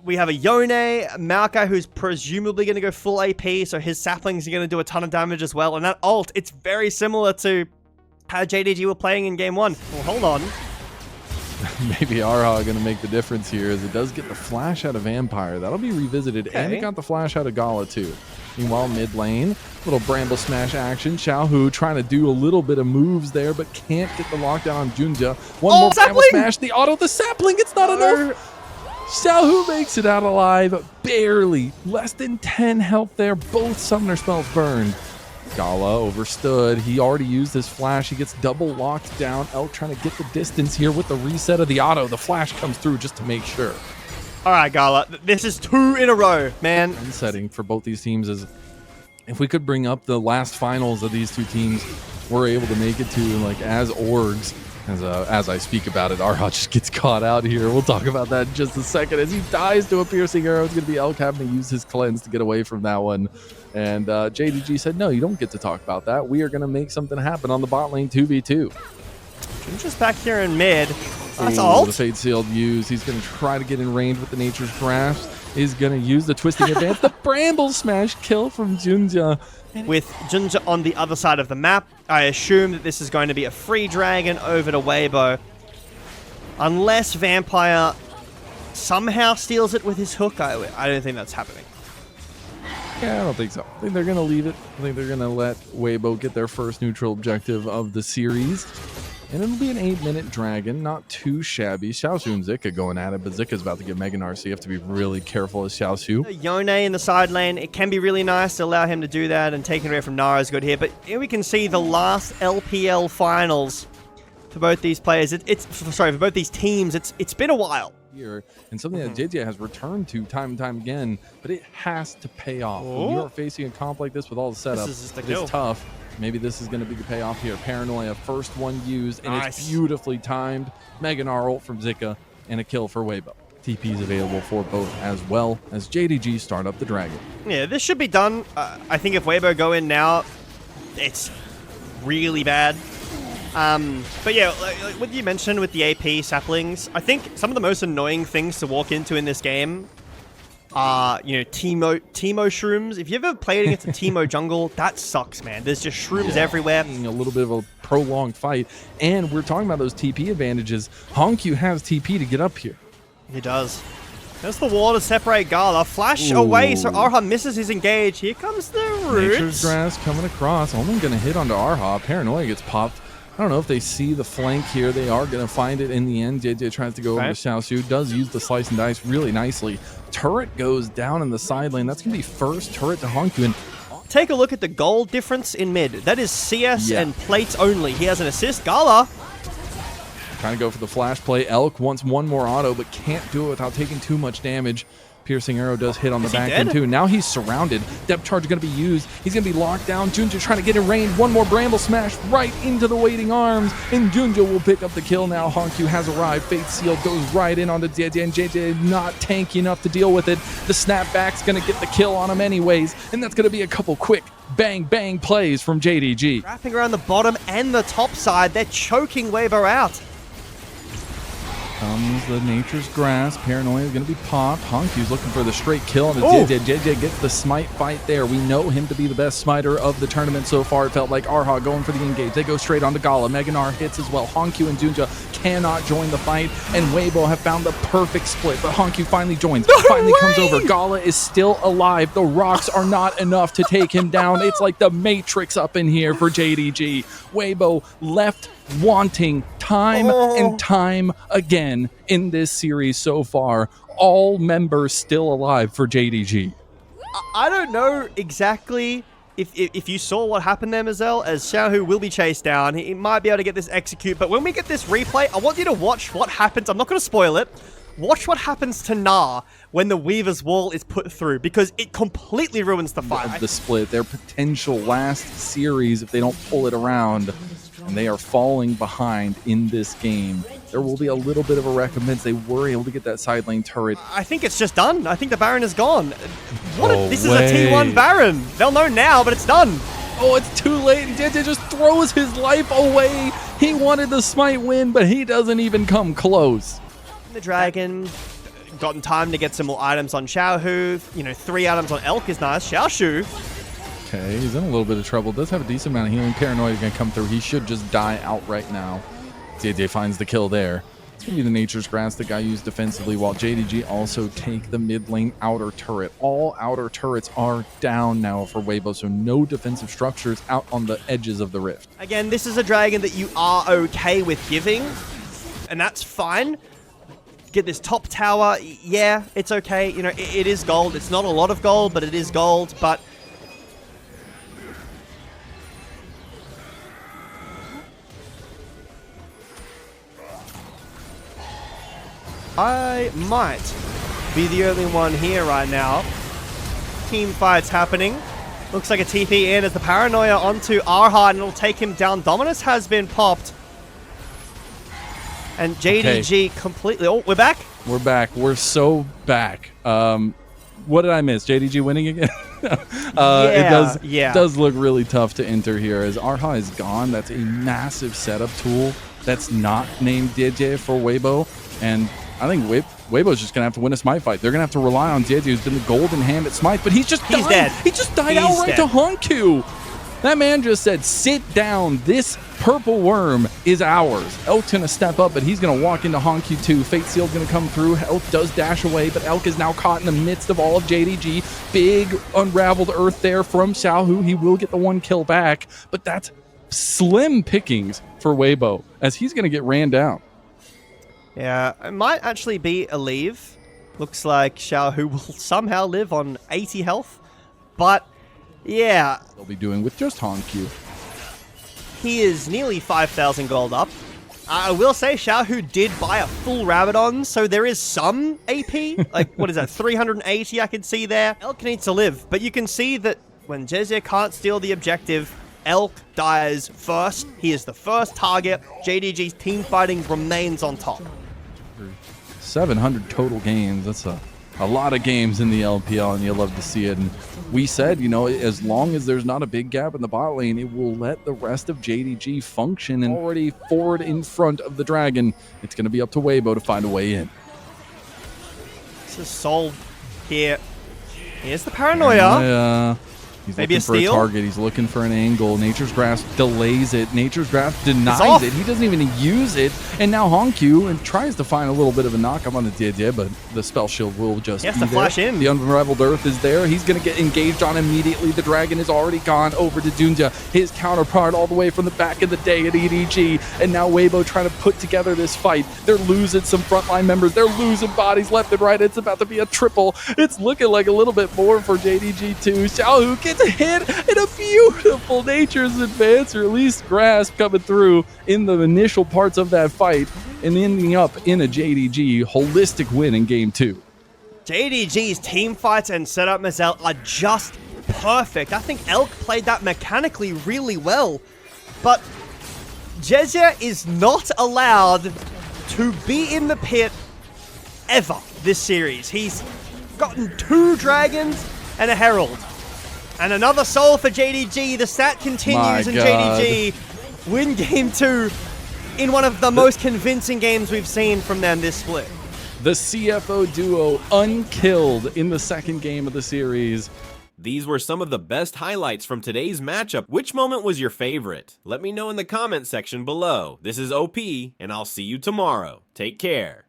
We have a Yone, Maokai, who's presumably going to go full AP, so his saplings are going to do a ton of damage as well. And that ult, it's very similar to how JDG were playing in game 1. Well, hold on. Maybe Arha going to make the difference here, as it does get the flash out of Vampire. That'll be revisited, and it got the flash out of Gala too. Meanwhile, mid lane, little Bramble Smash action. Xiaohu trying to do a little bit of moves there, but can't get the lockdown on Junja. One more Bramble Smash, the auto, the sapling, it's not enough. Xiaohu makes it out alive, barely. Less than 10 health there, both Summoner spells burned. Gala overstood. He already used his flash. He gets double locked down. Elk trying to get the distance here with the reset of the auto. The flash comes through just to make sure. All right, Gala. This is 2 in a row, man. And setting for both these teams is, if we could bring up the last finals of these two teams, we're able to make it to, like, as orgs. As I speak about it, Arha just gets caught out here. We'll talk about that in just a second. As he dies to a piercing arrow, it's going to be Elk having to use his cleanse to get away from that one. And JDG said, no, you don't get to talk about that. We are going to make something happen on the bot lane 2v2. Just back here in mid. That's ult. The Fate Sealed use. He's going to try to get in range with the Nature's Grasp. He's going to use the Twisting Advance. The Bramble Smash kill from Junja. With Junja on the other side of the map, I assume that this is going to be a free dragon over to Waybo. Unless Vampire somehow steals it with his hook, I don't think that's happening. Yeah, I don't think so. I think they're going to leave it. I think they're going to let Weibo get their first neutral objective of the series. And it'll be an 8-minute dragon, not too shabby. Xiaosu and Zika going at it, but Zika's about to get Mega Gnar, so you have to be really careful as Xiaosu. Yone in the side lane, it can be really nice to allow him to do that, and taking away from Nara is good here. But here we can see the last LPL finals for both these players. For both these teams. It's been a while. Here, and something that JJ has returned to time and time again, but it has to pay off. When you are facing a comp like this with all the setup, it's tough. Maybe this is going to be the payoff here. Paranoia, first one used, and it's beautifully timed. Mega Gnar ult from Zika, and a kill for Weibo. TP is available for both, as well as JDG start up the dragon. Yeah, this should be done. I think if Weibo go in now, it's really bad. But yeah, like what you mentioned with the AP saplings, I think some of the most annoying things to walk into in this game are, Teemo shrooms. If you ever played against a Teemo jungle, that sucks, man. There's just shrooms everywhere. A little bit of a prolonged fight, and we're talking about those TP advantages. Hongq has TP to get up here. He does. There's the wall to separate Gala. Flash away, so Arha misses his engage. Here comes the roots. Nature's Grasp coming across. Only going to hit onto Arha. Paranoia gets popped. I don't know if they see the flank here. They are going to find it in the end. JJ tries to go over to Xiaosu. Does use the slice and dice really nicely. Turret goes down in the side lane. That's going to be first turret to Hongq. And take a look at the gold difference in mid. That is CS and plates only. He has an assist. Gala trying to go for the flash play. Elk wants one more auto, but can't do it without taking too much damage. Piercing arrow does hit on the back end too. Now he's surrounded. Depth charge going to be used. He's going to be locked down. Junja trying to get in range. One more Bramble Smash right into the waiting arms. And Junja will pick up the kill now. Hongq has arrived. Fate Seal goes right in onto JJ. And JJ not tanky enough to deal with it. The snapback's going to get the kill on him anyways. And that's going to be a couple quick bang, bang plays from JDG. Wrapping around the bottom and the top side. They're choking Waybo out. Comes the Nature's Grasp. Paranoia is going to be popped. Hongq's looking for the straight kill on the JJ. JJ gets the smite fight there. We know him to be the best smiter of the tournament so far. It felt like Arha going for the engage. They go straight onto Gala. Mega Gnar hits as well. Hongq and Junja cannot join the fight, and Weibo have found the perfect split, but Hongq finally joins. Finally comes over. Gala is still alive. The rocks are not enough to take him down. It's like the Matrix up in here for JDG. Weibo left wanting time and time again in this series so far. All members still alive for JDG. I don't know exactly if you saw what happened there, Mazel, as Xiaohu will be chased down. He might be able to get this execute, but when we get this replay, I want you to watch what happens. I'm not going to spoil it. Watch what happens to Gnar when the Weaver's Wall is put through, because it completely ruins the fight. The split, their potential last series if they don't pull it around, and they are falling behind in this game. There will be a little bit of a recompense. They were able to get that side lane turret. I think it's just done. I think the Baron is gone. This is a T1 Baron. They'll know now, but it's done. Oh, it's too late. JJ just throws his life away. He wanted the smite win, but he doesn't even come close. The dragon gotten time to get some more items on Xiaohu. You know, 3 items on Elk is nice. Xiaoshu. Okay, he's in a little bit of trouble. Does have a decent amount of healing. Paranoia is going to come through. He should just die outright now. JJ finds the kill there. It's going to be the Nature's Grass that got used defensively, while JDG also take the mid lane outer turret. All outer turrets are down now for Weibo, so no defensive structures out on the edges of the rift. Again, this is a dragon that you are okay with giving, and that's fine. Get this top tower, yeah, it's okay. You know, it is gold. It's not a lot of gold, but it is gold, but... I might be the only one here right now. Team fights happening. Looks like a TP in as the Paranoia onto Arha, and it'll take him down. Dominus has been popped. And JDG completely... Oh, we're back? We're back. We're so back. What did I miss? JDG winning again? It does look really tough to enter here as Arha is gone. That's a massive setup tool that's not named JJ for Weibo. And I think Weibo's just going to have to win a Smite fight. They're going to have to rely on JJ, who's been the golden hand at Smite, but he's dead. He just died outright to Honku. That man just said, sit down. This purple worm is ours. Elk's going to step up, but he's going to walk into Honku too. Fate Seal's going to come through. Elk does dash away, but Elk is now caught in the midst of all of JDG. Big unraveled earth there from Xiaohu. He will get the 1 kill back, but that's slim pickings for Weibo as he's going to get ran down. Yeah, it might actually be a leave. Looks like Xiaohu will somehow live on 80 health. But, yeah. They'll be doing with just Honku. He is nearly 5,000 gold up. I will say Xiaohu did buy a full Rabadon, so there is some AP. Like, what is that, 380 I can see there. Elk needs to live, but you can see that when Jezia can't steal the objective, Elk dies first. He is the first target. JDG's team fighting remains on top. 700 total games. That's a lot of games in the LPL, and you love to see it. And we said, you know, as long as there's not a big gap in the bot lane, it will let the rest of JDG function. And already forward in front of the Dragon, it's going to be up to Waybo to find a way in. This is Sol here. Here's the Paranoia. He's maybe looking for a target. He's looking for an angle. Nature's Grasp delays it. Nature's Grasp denies it. He doesn't even use it. And now Honku and tries to find a little bit of a knock-up on the JJ, but the spell shield will just be there. Flash in. The Unraveled Earth is there. He's going to get engaged on immediately. The Dragon is already gone over to Dunja, his counterpart all the way from the back of the day at EDG. And now Weibo trying to put together this fight. They're losing some frontline members. They're losing bodies left and right. It's about to be a triple. It's looking like a little bit more for JDG too. Xiaohu gets a hit and a beautiful Nature's Advance Release Grasp coming through in the initial parts of that fight and ending up in a JDG holistic win in game 2. JDG's team fights and setup, Mazel, are just perfect. I think Elk played that mechanically really well, but Jezia is not allowed to be in the pit ever this series. He's gotten 2 dragons and a herald. And another soul for JDG. The stat continues, and JDG win game 2 in one of the most convincing games we've seen from them this split. The CFO duo unkilled in the second game of the series. These were some of the best highlights from today's matchup. Which moment was your favorite? Let me know in the comment section below. This is OP, and I'll see you tomorrow. Take care.